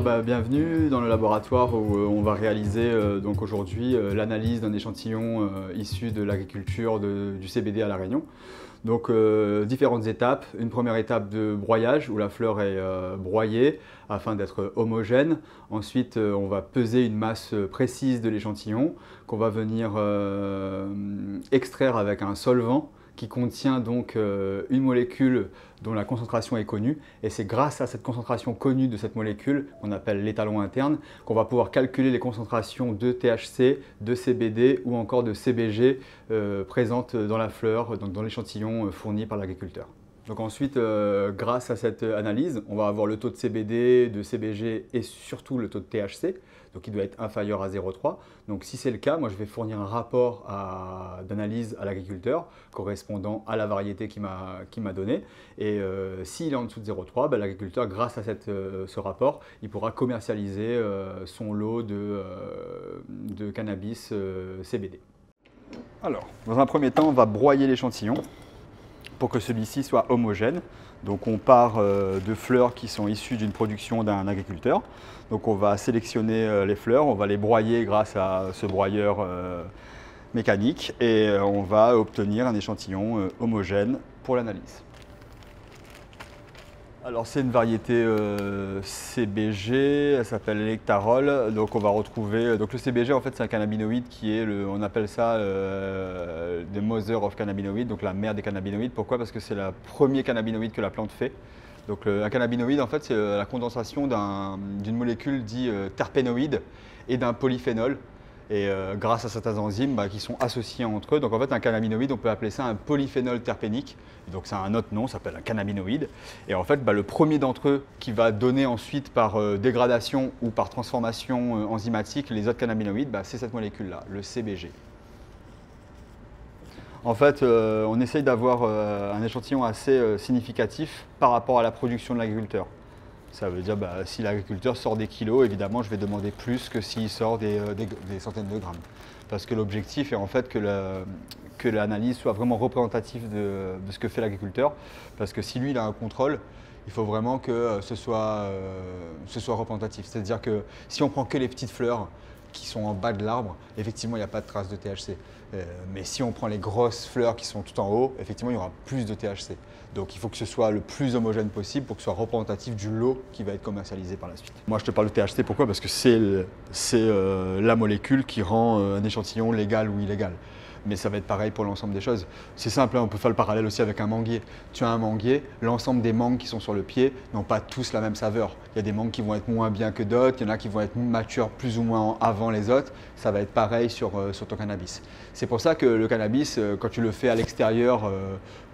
Alors bienvenue dans le laboratoire où on va réaliser donc aujourd'hui l'analyse d'un échantillon issu de l'agriculture du CBD à La Réunion. Donc différentes étapes. Une première étape de broyage où la fleur est broyée afin d'être homogène. Ensuite on va peser une masse précise de l'échantillon qu'on va venir extraire avec un solvant qui contient donc une molécule dont la concentration est connue, et c'est grâce à cette concentration connue de cette molécule, qu'on appelle l'étalon interne, qu'on va pouvoir calculer les concentrations de THC, de CBD ou encore de CBG présentes dans la fleur, donc dans l'échantillon fourni par l'agriculteur. Donc ensuite, grâce à cette analyse, on va avoir le taux de CBD, de CBG et surtout le taux de THC, donc il doit être inférieur à 0,3. Donc si c'est le cas, moi je vais fournir un rapport d'analyse à l'agriculteur correspondant à la variété qu'il m'a donné. Et s'il est en dessous de 0,3, ben, l'agriculteur, grâce à ce rapport, il pourra commercialiser son lot de cannabis CBD. Alors, dans un premier temps, on va broyer l'échantillon pour que celui-ci soit homogène. Donc on part de fleurs qui sont issues d'une production d'un agriculteur. Donc on va sélectionner les fleurs, on va les broyer grâce à ce broyeur mécanique et on va obtenir un échantillon homogène pour l'analyse. Alors c'est une variété CBG, elle s'appelle l'Electarol. Donc on va retrouver, donc le CBG en fait c'est un cannabinoïde qui est, on appelle ça the mother of cannabinoïdes, donc la mère des cannabinoïdes. Pourquoi? Parce que c'est le premier cannabinoïde que la plante fait. Donc un cannabinoïde en fait c'est la condensation d'une molécule dite terpénoïde et d'un polyphénol. Et grâce à certains enzymes qui sont associés entre eux. Donc en fait un cannabinoïde, on peut appeler ça un polyphénol terpénique. Donc ça a un autre nom, ça s'appelle un cannabinoïde. Et en fait le premier d'entre eux qui va donner ensuite par dégradation ou par transformation enzymatique les autres cannabinoïdes, c'est cette molécule-là, le CBG. En fait, on essaye d'avoir un échantillon assez significatif par rapport à la production de l'agriculteur. Ça veut dire si l'agriculteur sort des kilos, évidemment, je vais demander plus que s'il sort des centaines de grammes. Parce que l'objectif est en fait que l'analyse soit vraiment représentative de ce que fait l'agriculteur. Parce que si lui, il a un contrôle, il faut vraiment que ce soit représentatif. C'est-à-dire que si on prend que les petites fleurs qui sont en bas de l'arbre, effectivement, il n'y a pas de trace de THC. Mais si on prend les grosses fleurs qui sont tout en haut, effectivement, il y aura plus de THC. Donc il faut que ce soit le plus homogène possible pour que ce soit représentatif du lot qui va être commercialisé par la suite. Moi, je te parle de THC, pourquoi? Parce que c'est la molécule qui rend un échantillon légal ou illégal. Mais ça va être pareil pour l'ensemble des choses. C'est simple, on peut faire le parallèle aussi avec un manguier. Tu as un manguier, l'ensemble des mangues qui sont sur le pied n'ont pas tous la même saveur. Il y a des mangues qui vont être moins bien que d'autres, il y en a qui vont être matures plus ou moins avant les autres. Ça va être pareil sur ton cannabis. C'est pour ça que le cannabis, quand tu le fais à l'extérieur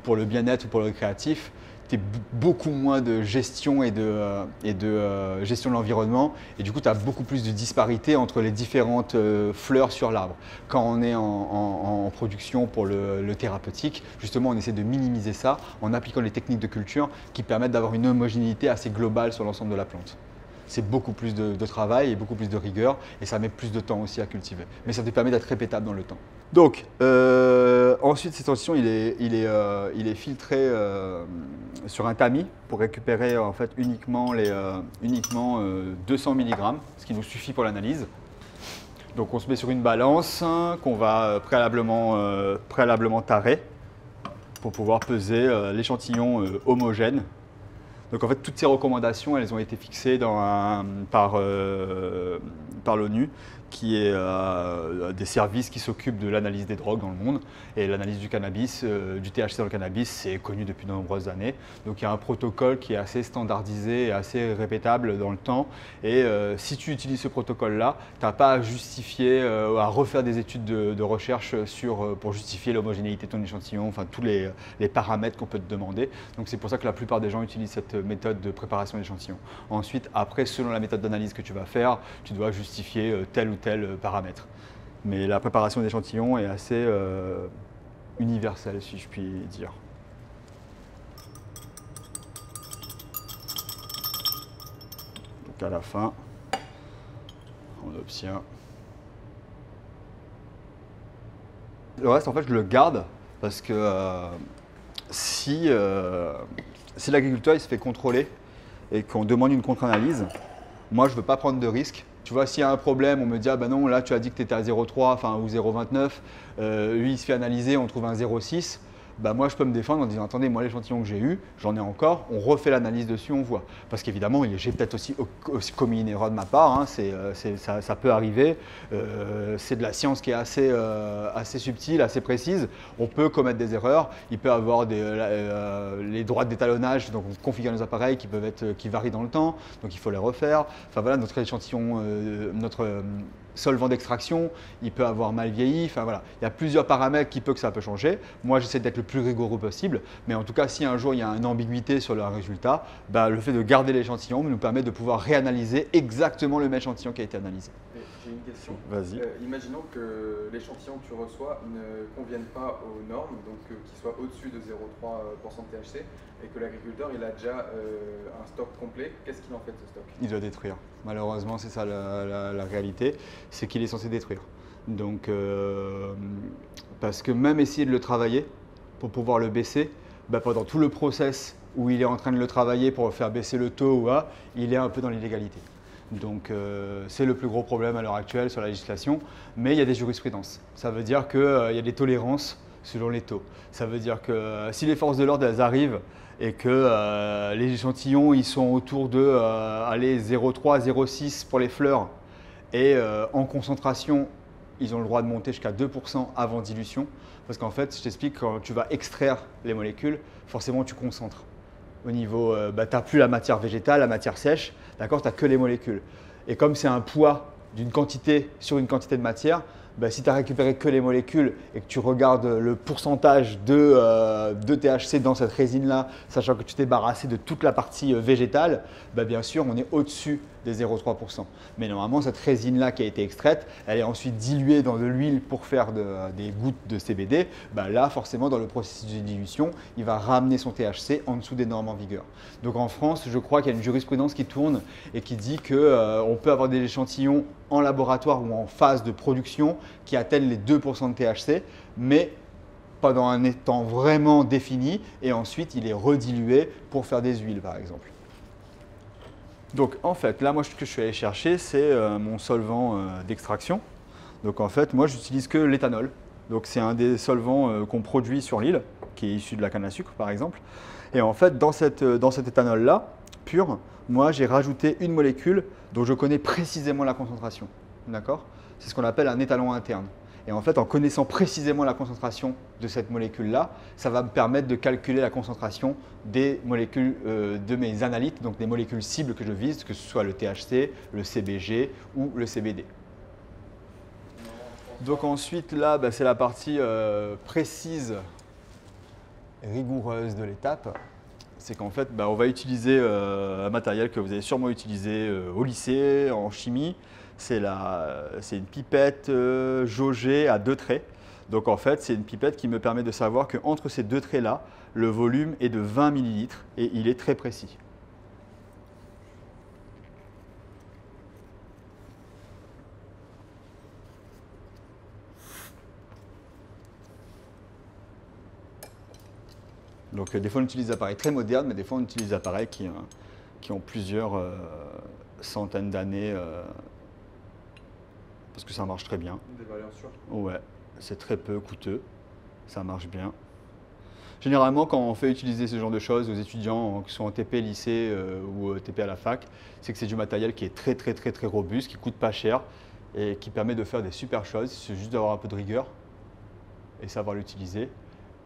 pour le bien-être ou pour le récréatif, tu as beaucoup moins de gestion et de gestion de l'environnement, et du coup tu as beaucoup plus de disparité entre les différentes fleurs sur l'arbre. Quand on est en production pour le thérapeutique, justement on essaie de minimiser ça en appliquant les techniques de culture qui permettent d'avoir une homogénéité assez globale sur l'ensemble de la plante. C'est beaucoup plus de travail et beaucoup plus de rigueur, et ça met plus de temps aussi à cultiver. Mais ça te permet d'être répétable dans le temps. Donc, ensuite cet échantillon il est filtré sur un tamis pour récupérer en fait uniquement 200 mg, ce qui nous suffit pour l'analyse. Donc on se met sur une balance qu'on va préalablement tarer pour pouvoir peser l'échantillon homogène. Donc en fait, toutes ces recommandations, elles ont été fixées par l'ONU, qui est des services qui s'occupent de l'analyse des drogues dans le monde. Et l'analyse du cannabis, du THC dans le cannabis, c'est connu depuis de nombreuses années. Donc il y a un protocole qui est assez standardisé et assez répétable dans le temps. Et si tu utilises ce protocole-là, tu n'as pas à justifier, à refaire des études de recherche pour justifier l'homogénéité de ton échantillon, enfin tous les paramètres qu'on peut te demander. Donc c'est pour ça que la plupart des gens utilisent cette méthode de préparation d'échantillon. Ensuite, après, selon la méthode d'analyse que tu vas faire, tu dois justifier tel ou tel paramètre. Mais la préparation d'échantillon est assez universelle, si je puis dire. Donc à la fin, on obtient. Le reste, en fait, je le garde parce que si l'agriculteur il se fait contrôler et qu'on demande une contre-analyse, Moi, je ne veux pas prendre de risques. Tu vois, s'il y a un problème, on me dit, ah ben non, là tu as dit que tu étais à 0,3 ou 0,29, lui il se fait analyser, on trouve un 0,6. Bah moi je peux me défendre en disant attendez, moi l'échantillon que j'ai eu, j'en ai encore, on refait l'analyse dessus, on voit. Parce qu'évidemment, j'ai peut-être aussi commis une erreur de ma part, hein, ça peut arriver, c'est de la science qui est assez subtile, assez précise, on peut commettre des erreurs, il peut y avoir les droits d'étalonnage, donc on configure nos appareils qui varient dans le temps, donc il faut les refaire. Enfin voilà, notre échantillon, notre solvant d'extraction, il peut avoir mal vieilli, enfin voilà, il y a plusieurs paramètres qui peuvent que ça peut changer. Moi j'essaie d'être le plus rigoureux possible, mais en tout cas si un jour il y a une ambiguïté sur le résultat, bah, le fait de garder l'échantillon nous permet de pouvoir réanalyser exactement le même échantillon qui a été analysé. J'ai une question. Vas-y. Imaginons que l'échantillon que tu reçois ne convienne pas aux normes, donc qu'il soit au-dessus de 0,3% de THC, et que l'agriculteur il a déjà un stock complet. Qu'est-ce qu'il en fait de ce stock? Il doit détruire. Malheureusement, c'est ça la réalité, c'est qu'il est censé détruire. Donc, parce que même essayer de le travailler pour pouvoir le baisser, bah, pendant tout le process où il est en train de le travailler pour faire baisser le taux, il est un peu dans l'illégalité. Donc c'est le plus gros problème à l'heure actuelle sur la législation, mais il y a des jurisprudences. Ça veut dire qu'il y a des tolérances selon les taux. Ça veut dire que si les forces de l'ordre arrivent et que les échantillons ils sont autour de 0,3, 0,6 pour les fleurs et en concentration, ils ont le droit de monter jusqu'à 2% avant dilution. Parce qu'en fait, je t'explique, quand tu vas extraire les molécules, forcément tu concentres. Au niveau, tu n'as plus la matière végétale, la matière sèche, d'accord, tu n'as que les molécules. Et comme c'est un poids d'une quantité sur une quantité de matière, si tu as récupéré que les molécules et que tu regardes le pourcentage de THC dans cette résine-là, sachant que tu t'es débarrassé de toute la partie végétale, bien sûr, on est au-dessus des 0,3%. Mais normalement, cette résine-là qui a été extraite, elle est ensuite diluée dans de l'huile pour faire des gouttes de CBD. Là, forcément, dans le processus de dilution, il va ramener son THC en dessous des normes en vigueur. Donc en France, je crois qu'il y a une jurisprudence qui tourne et qui dit qu'on peut avoir des échantillons en laboratoire ou en phase de production qui atteignent les 2% de THC, mais pendant un temps vraiment défini, et ensuite il est redilué pour faire des huiles par exemple. Donc en fait, là moi ce que je suis allé chercher, c'est mon solvant d'extraction. Donc en fait, moi j'utilise que l'éthanol. Donc c'est un des solvants qu'on produit sur l'île, qui est issu de la canne à sucre par exemple. Et en fait, dans cet éthanol-là, pur, moi j'ai rajouté une molécule dont je connais précisément la concentration. D'accord? C'est ce qu'on appelle un étalon interne. Et en fait, en connaissant précisément la concentration de cette molécule-là, ça va me permettre de calculer la concentration des molécules de mes analytes, donc des molécules cibles que je vise, que ce soit le THC, le CBG ou le CBD. Donc ensuite, là, c'est la partie précise, rigoureuse de l'étape. C'est qu'en fait, on va utiliser un matériel que vous avez sûrement utilisé au lycée, en chimie. C'est une pipette jaugée à 2 traits. Donc en fait, c'est une pipette qui me permet de savoir qu'entre ces 2 traits-là, le volume est de 20 ml et il est très précis. Donc des fois on utilise des appareils très modernes, mais des fois on utilise des appareils qui ont plusieurs centaines d'années parce que ça marche très bien. Des valeurs sûres. Ouais, c'est très peu coûteux, ça marche bien. Généralement, quand on fait utiliser ce genre de choses aux étudiants qui sont en TP lycée ou TP à la fac, c'est que c'est du matériel qui est très très très très robuste, qui coûte pas cher et qui permet de faire des super choses. C'est juste d'avoir un peu de rigueur et savoir l'utiliser.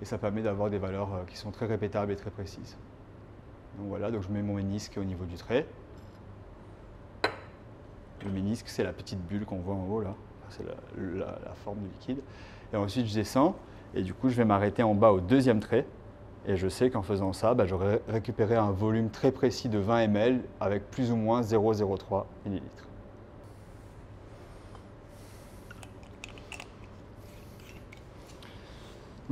Et ça permet d'avoir des valeurs qui sont très répétables et très précises. Donc voilà, donc je mets mon ménisque au niveau du trait. Le ménisque, c'est la petite bulle qu'on voit en haut là, c'est la forme du liquide. Et ensuite je descends et du coup je vais m'arrêter en bas au 2e trait. Et je sais qu'en faisant ça, j'aurai récupéré un volume très précis de 20 ml avec plus ou moins 0,03 ml.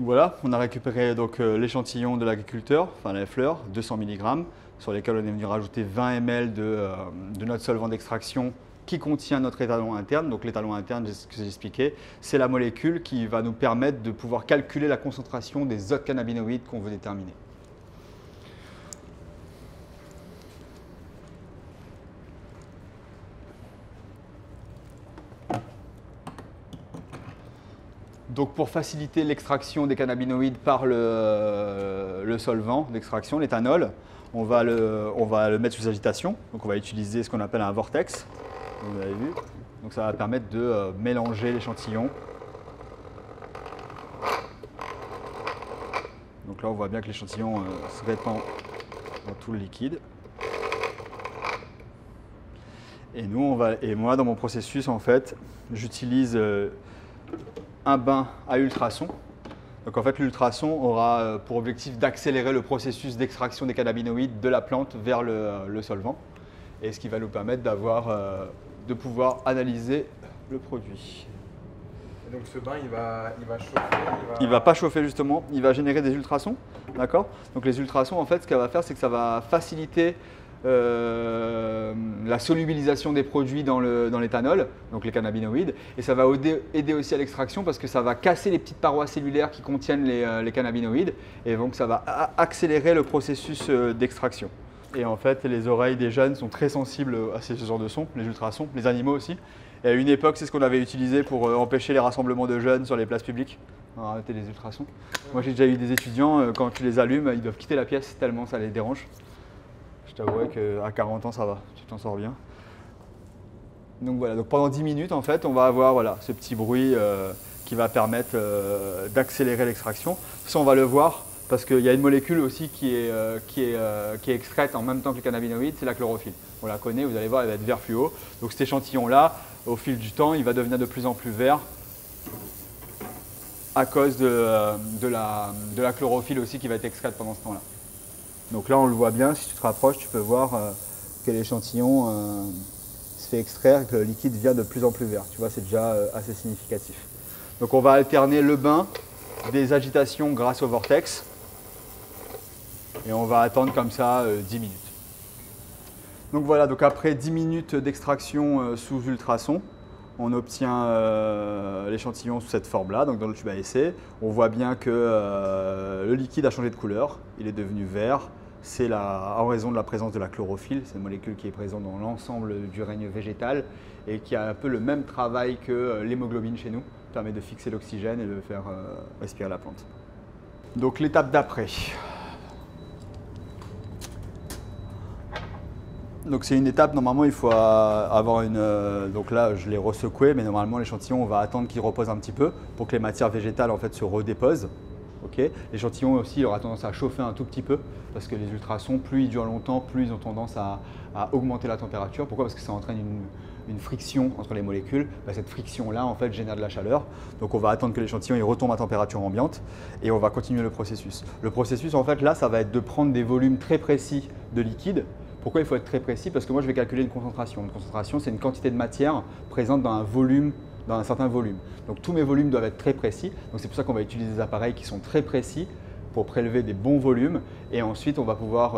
Voilà, on a récupéré l'échantillon de l'agriculteur, enfin les fleurs, 200 mg, sur lesquels on est venu rajouter 20 ml de notre solvant d'extraction qui contient notre étalon interne. Donc l'étalon interne, ce que j'ai expliqué, c'est la molécule qui va nous permettre de pouvoir calculer la concentration des autres cannabinoïdes qu'on veut déterminer. Donc pour faciliter l'extraction des cannabinoïdes par le solvant d'extraction, l'éthanol, on va le mettre sous agitation. Donc on va utiliser ce qu'on appelle un vortex, vous avez vu. Donc ça va permettre de mélanger l'échantillon. Donc là on voit bien que l'échantillon se répand dans tout le liquide. Et moi dans mon processus en fait, j'utilise un bain à ultrasons. Donc en fait l'ultrason aura pour objectif d'accélérer le processus d'extraction des cannabinoïdes de la plante vers le solvant. Et ce qui va nous permettre de pouvoir analyser le produit. Et donc ce bain il va chauffer, il va pas chauffer justement, il va générer des ultrasons, d'accord? Donc les ultrasons en fait ce qu'elle va faire c'est que ça va faciliter la solubilisation des produits dans l'éthanol, donc les cannabinoïdes, et ça va aider aussi à l'extraction parce que ça va casser les petites parois cellulaires qui contiennent les cannabinoïdes, et donc ça va accélérer le processus d'extraction. Et en fait, les oreilles des jeunes sont très sensibles à ce genre de sons, les ultrasons, les animaux aussi. Et à une époque, c'est ce qu'on avait utilisé pour empêcher les rassemblements de jeunes sur les places publiques. On a arrêté les ultrasons. Moi, j'ai déjà eu des étudiants, quand tu les allumes, ils doivent quitter la pièce tellement ça les dérange. Je t'avouerais qu'à 40 ans, ça va, tu t'en sors bien. Donc voilà, donc pendant 10 minutes, en fait, on va avoir ce petit bruit qui va permettre d'accélérer l'extraction. Ça, on va le voir parce qu'il y a une molécule aussi qui est extraite en même temps que les cannabinoïdes, c'est la chlorophylle. On la connaît, vous allez voir, elle va être vert fluo. Donc cet échantillon-là, au fil du temps, il va devenir de plus en plus vert à cause de la chlorophylle aussi qui va être extraite pendant ce temps-là. Donc là, on le voit bien, si tu te rapproches, tu peux voir que l'échantillon se fait extraire et que le liquide vient de plus en plus vert. Tu vois, c'est déjà assez significatif. Donc on va alterner le bain des agitations grâce au vortex et on va attendre comme ça 10 minutes. Donc voilà, donc après 10 minutes d'extraction sous ultrasons, on obtient l'échantillon sous cette forme-là, donc dans le tube à essai. On voit bien que le liquide a changé de couleur, il est devenu vert. C'est en raison de la présence de la chlorophylle, c'est une molécule qui est présente dans l'ensemble du règne végétal et qui a un peu le même travail que l'hémoglobine chez nous, permet de fixer l'oxygène et de faire respirer la plante. Donc l'étape d'après. Donc c'est une étape, normalement il faut avoir donc là je l'ai ressecoué, mais normalement l'échantillon on va attendre qu'il repose un petit peu pour que les matières végétales en fait se redéposent. Okay. L'échantillon aussi il aura tendance à chauffer un tout petit peu parce que les ultrasons, plus ils durent longtemps, plus ils ont tendance à augmenter la température. Pourquoi? Parce que ça entraîne une friction entre les molécules. Cette friction-là en fait génère de la chaleur. Donc on va attendre que l'échantillon il retombe à température ambiante et on va continuer le processus. Le processus en fait là ça va être de prendre des volumes très précis de liquide. Pourquoi il faut être très précis? Parce que moi je vais calculer une concentration. Une concentration c'est une quantité de matière présente dans un certain volume. Donc tous mes volumes doivent être très précis. Donc c'est pour ça qu'on va utiliser des appareils qui sont très précis pour prélever des bons volumes. Et ensuite on va pouvoir,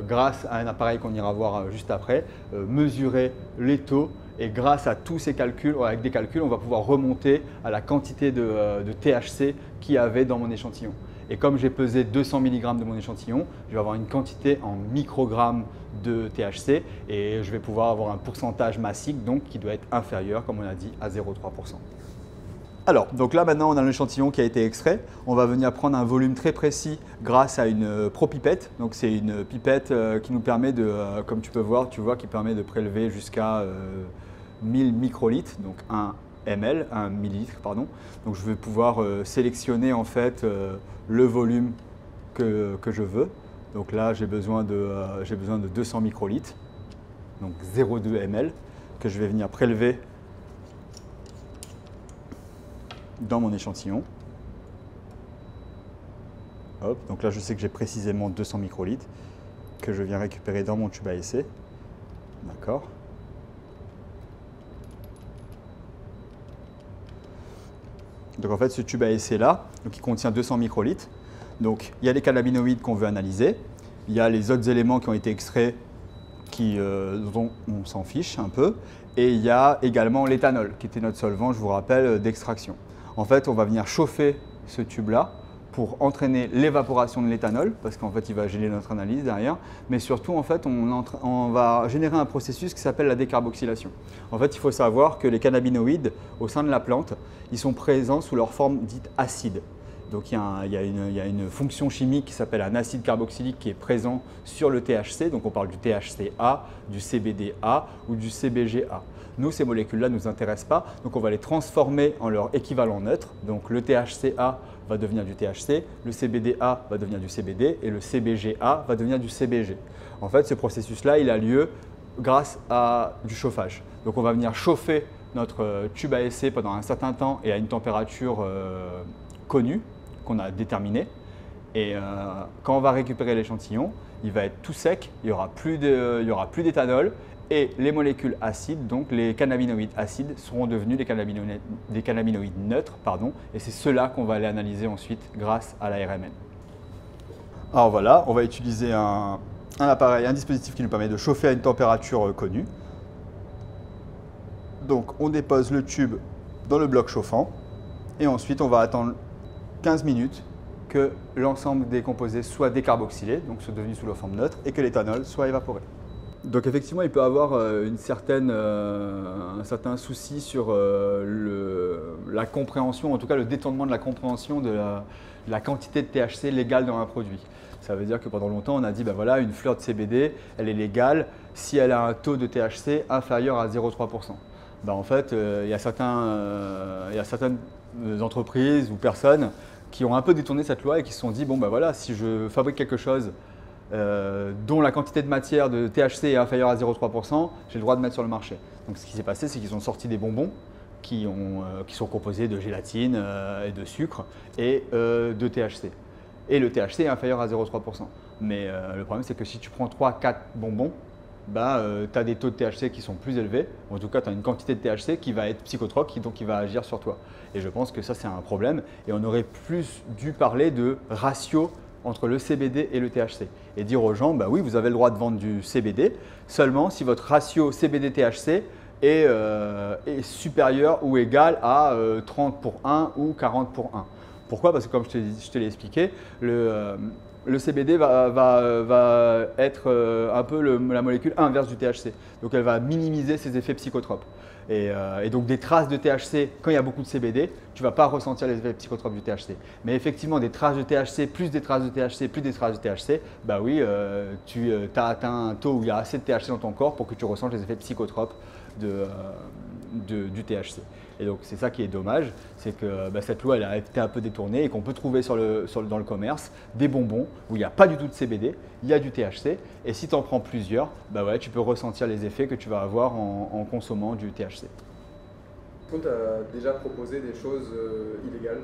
grâce à un appareil qu'on ira voir juste après, mesurer les taux. Et grâce à tous ces calculs, avec des calculs, on va pouvoir remonter à la quantité de THC qu'il y avait dans mon échantillon. Et comme j'ai pesé 200 mg de mon échantillon, je vais avoir une quantité en microgrammes de THC et je vais pouvoir avoir un pourcentage massique donc qui doit être inférieur, comme on a dit, à 0,3%. Alors, donc là maintenant on a l'échantillon qui a été extrait. On va venir prendre un volume très précis grâce à une propipette. Donc c'est une pipette qui nous permet de, comme tu peux voir, qui permet de prélever jusqu'à 1000 microlitres, donc 1 ml, 1 millilitre, pardon. Donc je vais pouvoir sélectionner en fait le volume que je veux. Donc là j'ai besoin de 200 microlitres, donc 0,2 ml, que je vais venir prélever dans mon échantillon. Hop, donc là je sais que j'ai précisément 200 microlitres que je viens récupérer dans mon tube à essai. D'accord. Donc en fait ce tube à essai là, donc il contient 200 microlitres. Donc il y a les cannabinoïdes qu'on veut analyser, il y a les autres éléments qui ont été extraits dont on s'en fiche un peu, et il y a également l'éthanol qui était notre solvant, je vous rappelle, d'extraction. En fait on va venir chauffer ce tube là pour entraîner l'évaporation de l'éthanol, parce qu'en fait il va gêner notre analyse derrière, mais surtout en fait on va générer un processus qui s'appelle la décarboxylation. En fait il faut savoir que les cannabinoïdes au sein de la plante, ils sont présents sous leur forme dite acide. Donc il y a une fonction chimique qui s'appelle un acide carboxylique qui est présent sur le THC, donc on parle du THCA, du CBDA ou du CBGA. Nous, ces molécules-là ne nous intéressent pas, donc on va les transformer en leur équivalent neutre. Donc le THCA va devenir du THC, le CBDA va devenir du CBD et le CBGA va devenir du CBG. En fait, ce processus-là, il a lieu grâce à du chauffage. Donc on va venir chauffer notre tube à essai pendant un certain temps et à une température connue, qu'on a déterminée. Et quand on va récupérer l'échantillon, il va être tout sec, il n'y aura plus d'éthanol. Et les molécules acides, donc les cannabinoïdes acides, seront devenus des cannabinoïdes neutres, et c'est ceux-là qu'on va aller analyser ensuite grâce à la RMN. Alors voilà, on va utiliser un appareil, un dispositif qui nous permet de chauffer à une température connue. Donc on dépose le tube dans le bloc chauffant et ensuite on va attendre 15 minutes que l'ensemble des composés soit décarboxylé, donc soit devenu sous la forme neutre, et que l'éthanol soit évaporé. Donc effectivement, il peut y avoir un certain souci sur la compréhension, en tout cas le détournement de la compréhension de la quantité de THC légale dans un produit. Ça veut dire que pendant longtemps, on a dit, ben voilà, une fleur de CBD, elle est légale si elle a un taux de THC inférieur à 0,3%. Ben en fait, il y a certaines entreprises ou personnes qui ont un peu détourné cette loi et qui se sont dit, bon ben voilà, si je fabrique quelque chose dont la quantité de matière de THC est inférieure à 0,3%, j'ai le droit de mettre sur le marché. Donc ce qui s'est passé, c'est qu'ils ont sorti des bonbons qui sont composés de gélatine et de sucre et de THC. Et le THC est inférieur à 0,3%. Mais le problème, c'est que si tu prends 3-4 bonbons, tu as des taux de THC qui sont plus élevés. En tout cas, tu as une quantité de THC qui va être psychotrope, donc qui va agir sur toi. Et je pense que ça, c'est un problème. Et on aurait plus dû parler de ratio entre le CBD et le THC et dire aux gens, bah oui, vous avez le droit de vendre du CBD seulement si votre ratio CBD-THC est supérieur ou égal à 30 pour 1 ou 40 pour 1. Pourquoi? Parce que comme je te l'ai expliqué, le CBD va être un peu la molécule inverse du THC. Donc elle va minimiser ses effets psychotropes. Et donc des traces de THC, quand il y a beaucoup de CBD, tu ne vas pas ressentir les effets psychotropes du THC. Mais effectivement, des traces de THC, plus des traces de THC, plus des traces de THC, bah oui, tu as atteint un taux où il y a assez de THC dans ton corps pour que tu ressentes les effets psychotropes du THC. Et donc c'est ça qui est dommage, c'est que cette loi elle a été un peu détournée et qu'on peut trouver dans le commerce des bonbons où il n'y a pas du tout de CBD, il y a du THC et si tu en prends plusieurs, tu peux ressentir les effets que tu vas avoir en consommant du THC. Tu as déjà proposé des choses illégales?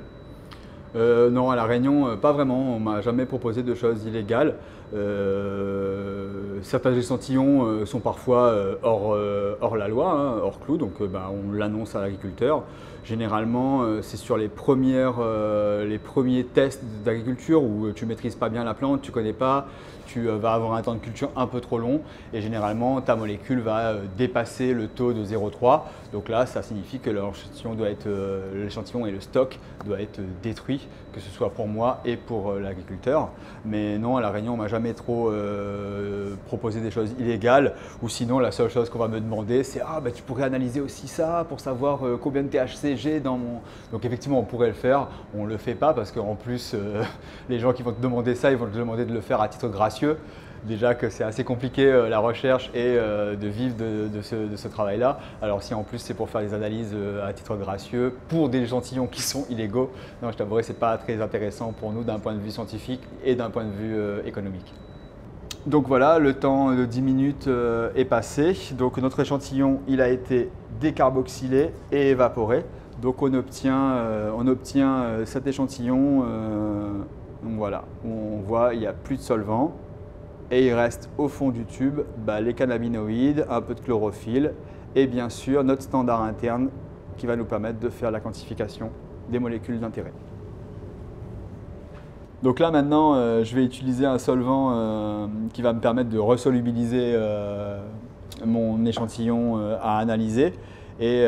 Non, à La Réunion, pas vraiment. On ne m'a jamais proposé de choses illégales. Certains échantillons sont parfois hors la loi, hein, hors clou, donc on l'annonce à l'agriculteur. Généralement, c'est sur les premiers tests d'agriculture où tu ne maîtrises pas bien la plante, tu ne connais pas, tu vas avoir un temps de culture un peu trop long et généralement ta molécule va dépasser le taux de 0,3. Donc là, ça signifie que l'échantillon et le stock doivent être détruits, que ce soit pour moi et pour l'agriculteur. Mais non, à La Réunion, on ne m'a jamais trop proposé des choses illégales. Ou sinon, la seule chose qu'on va me demander, c'est « tu pourrais analyser aussi ça pour savoir combien de THC j'ai dans mon… » Donc effectivement, on pourrait le faire. On ne le fait pas parce qu'en plus, les gens qui vont te demander ça, ils vont te demander de le faire à titre gracieux. Déjà que c'est assez compliqué la recherche et de vivre de ce travail-là. Alors si en plus c'est pour faire des analyses à titre gracieux pour des échantillons qui sont illégaux, non, je t'avouerai que ce n'est pas très intéressant pour nous d'un point de vue scientifique et d'un point de vue économique. Donc voilà, le temps de 10 minutes est passé. Donc notre échantillon il a été décarboxylé et évaporé. Donc on obtient cet échantillon. Donc voilà, on voit il n'y a plus de solvant. Et il reste au fond du tube les cannabinoïdes, un peu de chlorophylle et bien sûr notre standard interne qui va nous permettre de faire la quantification des molécules d'intérêt. Donc là maintenant, je vais utiliser un solvant qui va me permettre de resolubiliser mon échantillon à analyser et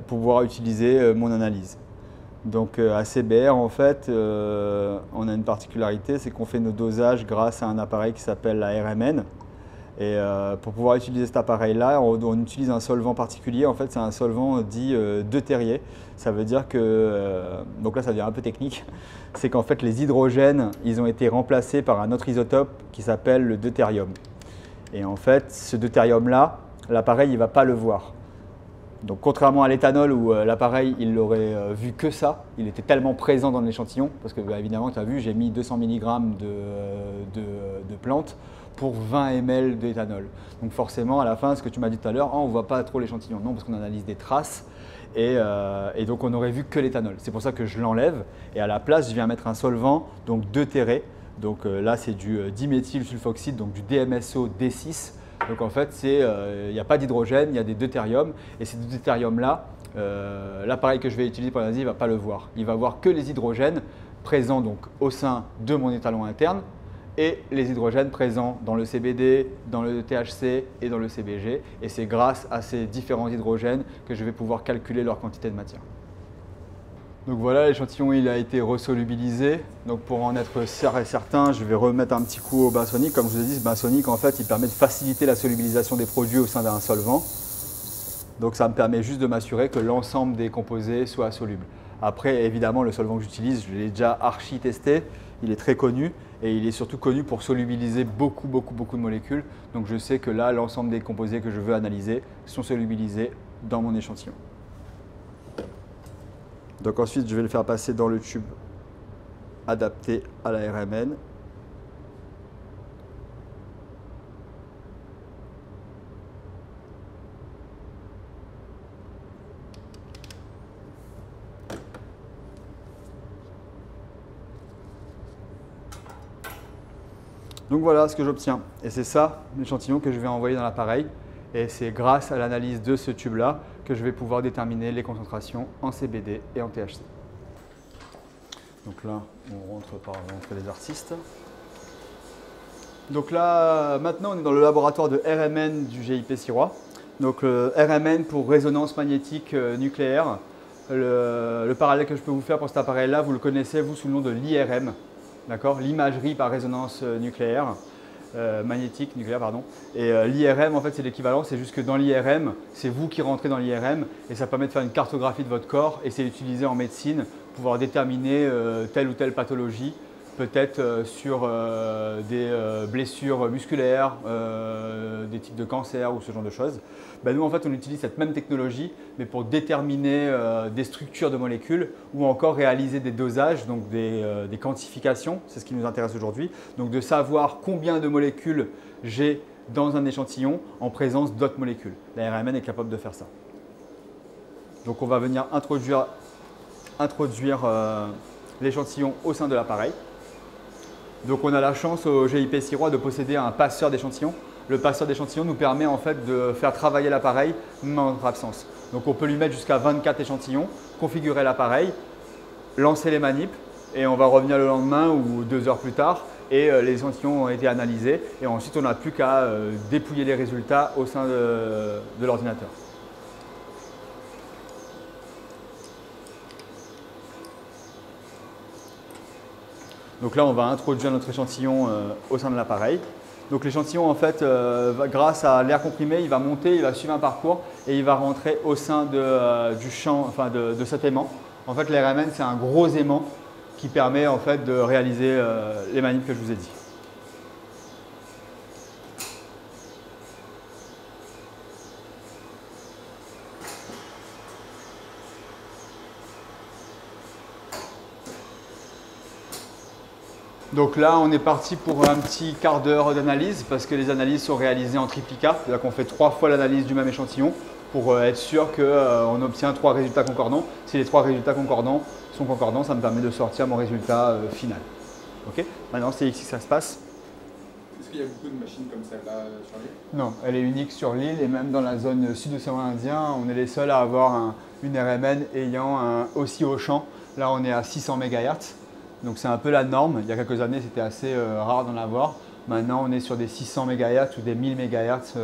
pouvoir utiliser mon analyse. Donc à CBR, en fait, on a une particularité, c'est qu'on fait nos dosages grâce à un appareil qui s'appelle la RMN. Et pour pouvoir utiliser cet appareil-là, on utilise un solvant particulier. En fait, c'est un solvant dit deutérié. Ça veut dire que, donc là ça devient un peu technique, c'est qu'en fait les hydrogènes, ils ont été remplacés par un autre isotope qui s'appelle le deutérium. Et en fait, ce deutérium-là, l'appareil, il ne va pas le voir. Donc contrairement à l'éthanol où l'appareil, il l'aurait vu que ça, il était tellement présent dans l'échantillon, parce que évidemment, tu as vu, j'ai mis 200 mg de plantes pour 20 ml d'éthanol. Donc forcément, à la fin, ce que tu m'as dit tout à l'heure, on ne voit pas trop l'échantillon. Non, parce qu'on analyse des traces et donc on n'aurait vu que l'éthanol. C'est pour ça que je l'enlève et à la place, je viens mettre un solvant, donc deutéré. Donc là, c'est du diméthylsulfoxyde, donc du DMSO D6. Donc en fait, il n'y a pas d'hydrogène, il y a des deutériums. Et ces deutériums-là, l'appareil que je vais utiliser pour l'analyse, il ne va pas le voir. Il va voir que les hydrogènes présents donc, au sein de mon étalon interne et les hydrogènes présents dans le CBD, dans le THC et dans le CBG. Et c'est grâce à ces différents hydrogènes que je vais pouvoir calculer leur quantité de matière. Donc voilà, l'échantillon il a été resolubilisé. Donc pour en être certain, je vais remettre un petit coup au bain sonique. Comme je vous ai dit, ce bain sonique en fait, il permet de faciliter la solubilisation des produits au sein d'un solvant. Donc ça me permet juste de m'assurer que l'ensemble des composés soit soluble. Après, évidemment, le solvant que j'utilise, je l'ai déjà archi testé. Il est très connu et il est surtout connu pour solubiliser beaucoup de molécules. Donc je sais que là, l'ensemble des composés que je veux analyser sont solubilisés dans mon échantillon. Donc ensuite, je vais le faire passer dans le tube adapté à la RMN. Donc voilà ce que j'obtiens. Et c'est ça l'échantillon que je vais envoyer dans l'appareil. Et c'est grâce à l'analyse de ce tube-là que je vais pouvoir déterminer les concentrations en CBD et en THC. Donc là, on rentre par l'entrée des artistes. Donc là, maintenant, on est dans le laboratoire de RMN du GIP Sirois. Donc RMN pour résonance magnétique nucléaire. Le parallèle que je peux vous faire pour cet appareil-là, vous le connaissez, vous, sous le nom de l'IRM. D'accord, l'imagerie par résonance nucléaire, magnétique nucléaire, pardon. Et l'IRM, en fait, c'est l'équivalent, c'est juste que dans l'IRM, c'est vous qui rentrez dans l'IRM et ça permet de faire une cartographie de votre corps et c'est utilisé en médecine pour pouvoir déterminer telle ou telle pathologie, peut-être sur des blessures musculaires, des types de cancer ou ce genre de choses. Ben nous, en fait, on utilise cette même technologie, mais pour déterminer des structures de molécules ou encore réaliser des dosages, donc des quantifications, c'est ce qui nous intéresse aujourd'hui. Donc de savoir combien de molécules j'ai dans un échantillon en présence d'autres molécules. La RMN est capable de faire ça. Donc on va venir introduire l'échantillon au sein de l'appareil. Donc on a la chance au GIP Sirois de posséder un passeur d'échantillons. Le passeur d'échantillons nous permet en fait de faire travailler l'appareil même en notre absence. Donc on peut lui mettre jusqu'à 24 échantillons, configurer l'appareil, lancer les manips et on va revenir le lendemain ou 2 heures plus tard et les échantillons ont été analysés et ensuite on n'a plus qu'à dépouiller les résultats au sein de l'ordinateur. Donc là, on va introduire notre échantillon au sein de l'appareil. Donc l'échantillon, en fait, grâce à l'air comprimé, il va monter, il va suivre un parcours et il va rentrer au sein du champ, enfin de cet aimant. En fait, l'RMN, c'est un gros aimant qui permet en fait de réaliser les manips que je vous ai dit. Donc là, on est parti pour un petit quart d'heure d'analyse parce que les analyses sont réalisées en triplicate. C'est-à-dire qu'on fait 3 fois l'analyse du même échantillon pour être sûr qu'on obtient 3 résultats concordants. Si les 3 résultats concordants sont concordants, ça me permet de sortir mon résultat final. Ok. Maintenant, c'est ici que ça se passe. Est-ce qu'il y a beaucoup de machines comme celle-là sur l'île? Non, elle est unique sur l'île et même dans la zone sud-océan Indien, on est les seuls à avoir une RMN ayant aussi haut champ. Là, on est à 600 MHz. Donc c'est un peu la norme. Il y a quelques années, c'était assez rare d'en avoir. Maintenant, on est sur des 600 MHz ou des 1000 MHz.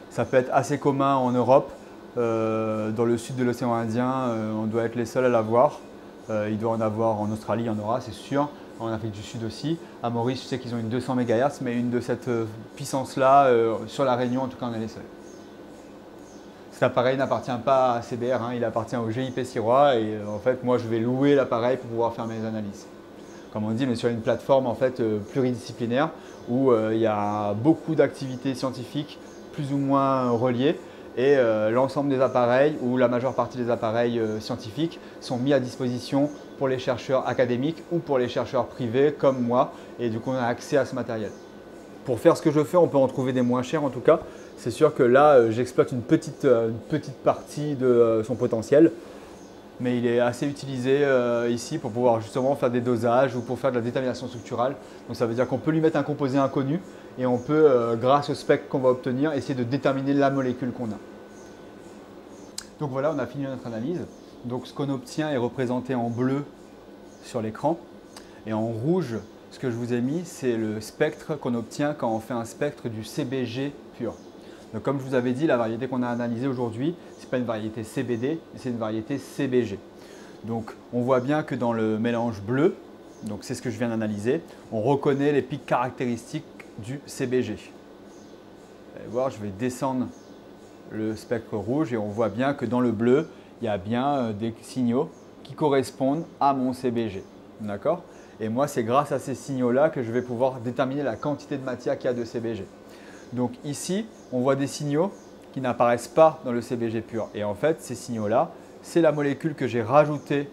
Ça peut être assez commun en Europe. Dans le sud de l'océan Indien, on doit être les seuls à l'avoir. Il doit en avoir en Australie, il y en aura, c'est sûr. En Afrique du Sud aussi. À Maurice, je sais qu'ils ont une 200 MHz, mais une de cette puissance-là, sur la Réunion, en tout cas, on est les seuls. Cet appareil n'appartient pas à CBR, hein, il appartient au GIP Sirois et en fait, moi, je vais louer l'appareil pour pouvoir faire mes analyses. Comme on dit, mais sur une plateforme en fait pluridisciplinaire où il y a beaucoup d'activités scientifiques plus ou moins reliées et l'ensemble des appareils ou la majeure partie des appareils scientifiques sont mis à disposition pour les chercheurs académiques ou pour les chercheurs privés comme moi et du coup on a accès à ce matériel. Pour faire ce que je fais, on peut en trouver des moins chers en tout cas. C'est sûr que là, j'exploite une petite partie de son potentiel. Mais il est assez utilisé ici pour pouvoir justement faire des dosages ou pour faire de la détermination structurale. Donc ça veut dire qu'on peut lui mettre un composé inconnu et on peut, grâce au spectre qu'on va obtenir, essayer de déterminer la molécule qu'on a. Donc voilà, on a fini notre analyse. Donc ce qu'on obtient est représenté en bleu sur l'écran et en rouge, ce que je vous ai mis, c'est le spectre qu'on obtient quand on fait un spectre du CBG pur. Donc, comme je vous avais dit, la variété qu'on a analysée aujourd'hui, ce n'est pas une variété CBD, c'est une variété CBG. Donc on voit bien que dans le mélange bleu, donc c'est ce que je viens d'analyser, on reconnaît les pics caractéristiques du CBG. Vous allez voir, je vais descendre le spectre rouge et on voit bien que dans le bleu, il y a bien des signaux qui correspondent à mon CBG. D'accord ? Et moi, c'est grâce à ces signaux-là que je vais pouvoir déterminer la quantité de matière qu'il y a de CBG. Donc ici, on voit des signaux qui n'apparaissent pas dans le CBG pur. Et en fait, ces signaux-là, c'est la molécule que j'ai rajoutée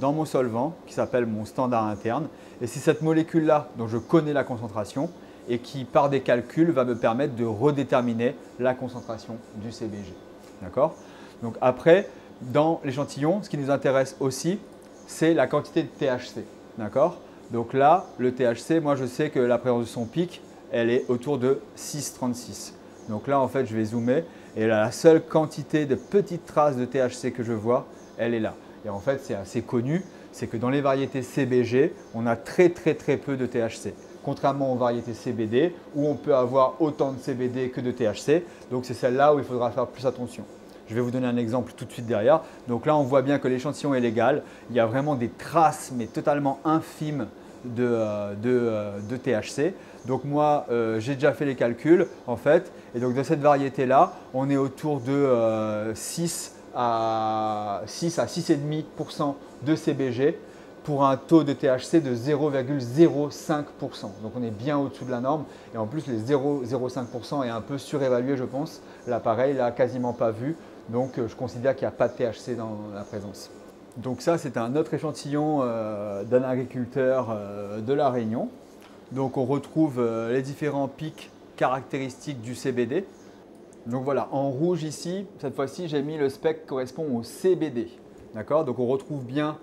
dans mon solvant, qui s'appelle mon standard interne. Et c'est cette molécule-là dont je connais la concentration et qui, par des calculs, va me permettre de redéterminer la concentration du CBG. D'accord ? Donc après, dans l'échantillon, ce qui nous intéresse aussi, c'est la quantité de THC. D'accord ? Donc là, le THC, moi je sais que la présence de son pic, elle est autour de 6,36. Donc là, en fait, je vais zoomer et là, la seule quantité de petites traces de THC que je vois, elle est là. Et en fait, c'est assez connu, c'est que dans les variétés CBG, on a très peu de THC. Contrairement aux variétés CBD, où on peut avoir autant de CBD que de THC. Donc c'est celle-là où il faudra faire plus attention. Je vais vous donner un exemple tout de suite derrière. Donc là, on voit bien que l'échantillon est légal. Il y a vraiment des traces, mais totalement infimes de THC. Donc moi, j'ai déjà fait les calculs en fait. Et donc de cette variété-là, on est autour de 6 à 6,5% de CBG pour un taux de THC de 0,05%. Donc on est bien au-dessous de la norme. Et en plus, les 0,05% est un peu surévalué, je pense. L'appareil l'a quasiment pas vu. Donc je considère qu'il n'y a pas de THC dans la présence. Donc ça, c'est un autre échantillon d'un agriculteur de La Réunion. Donc on retrouve les différents pics caractéristiques du CBD. Donc voilà, en rouge ici, cette fois-ci, j'ai mis le spectre qui correspond au CBD. D'accord ? Donc on retrouve bien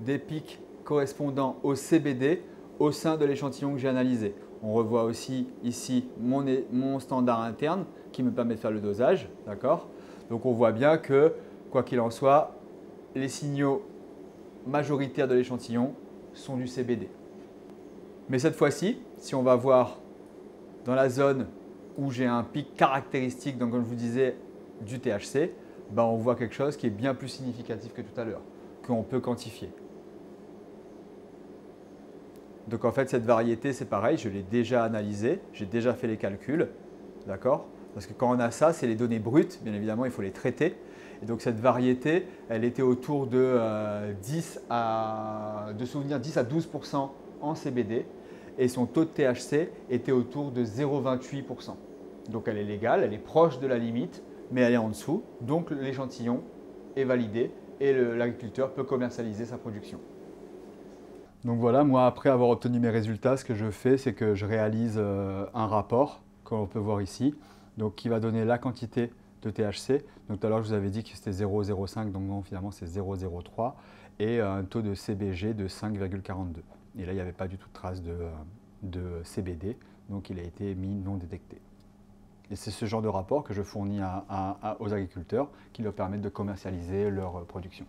des pics correspondant au CBD au sein de l'échantillon que j'ai analysé. On revoit aussi ici mon standard interne qui me permet de faire le dosage. D'accord ? Donc on voit bien que, quoi qu'il en soit, les signaux majoritaires de l'échantillon sont du CBD. Mais cette fois-ci, si on va voir dans la zone où j'ai un pic caractéristique, donc comme je vous disais, du THC, ben on voit quelque chose qui est bien plus significatif que tout à l'heure, qu'on peut quantifier. Donc en fait, cette variété, c'est pareil, je l'ai déjà analysée, j'ai déjà fait les calculs, d'accord ? Parce que quand on a ça, c'est les données brutes, bien évidemment, il faut les traiter. Et donc cette variété, elle était autour de 10 à 12% en CBD et son taux de THC était autour de 0,28%. Donc elle est légale, elle est proche de la limite, mais elle est en dessous. Donc l'échantillon est validé et l'agriculteur peut commercialiser sa production. Donc voilà, moi après avoir obtenu mes résultats, ce que je fais, c'est que je réalise un rapport, comme on peut voir ici, donc qui va donner la quantité de THC. Donc tout à l'heure, je vous avais dit que c'était 0,05, donc non, finalement c'est 0,03 et un taux de CBG de 5,42. Et là, il n'y avait pas du tout de trace de CBD, donc il a été mis non détecté. Et c'est ce genre de rapport que je fournis aux agriculteurs qui leur permettent de commercialiser leur production.